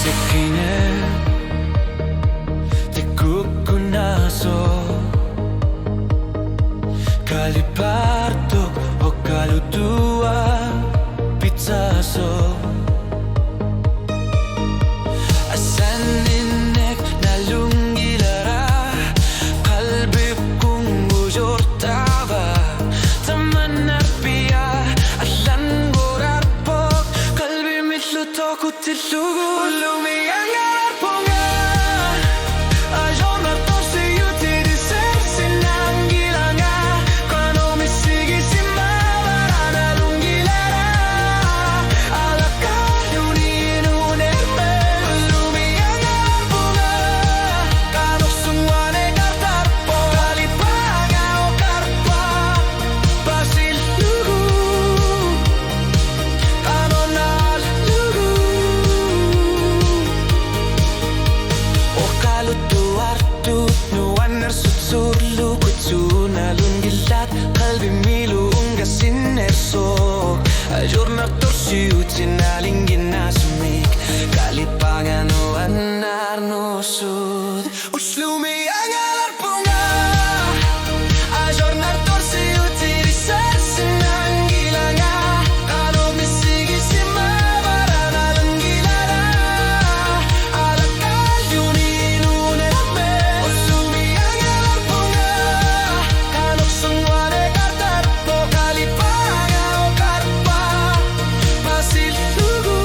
Sekine Tikuku naso Kali parto o kalu dua Pizzaso Asaninnek nalunggilara Kalbim kung bujur tava Tamanna pia Alan gorarpok Kalbim itlutok utilugu Ulumi ang arponga Ayon artorsi utiri sersi nanggilanga Kano misigi si mawarana lunggilara Alaka yuninuneme Ulumi ang arponga Kano sungwane kartarpo Kalipanga o karpa Basil lugu Kano nal lugu O kalutu artut nuan ersut lukutsu nalun gilat kalbi milu ungasin ersok Ajurna torsi utin alingin asumik Kalipangan nuan arnosud Uslumi ang alarpunga Ajurna torsi utiri sersin anggilanga Kano misigi si mawarana langgilara Alakal yuninuneme Uslumi ang alarpunga Kanok sungwane kartarpo Kalipanga o karpa Basil lugu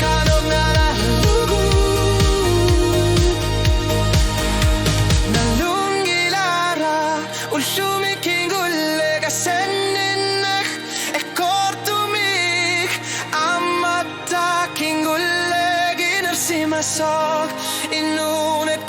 Kanok nalalugu Nalunggilara Uslumi kingulle kasenninnek Ekortumik Amata kingulle Ginarsimasok Inunet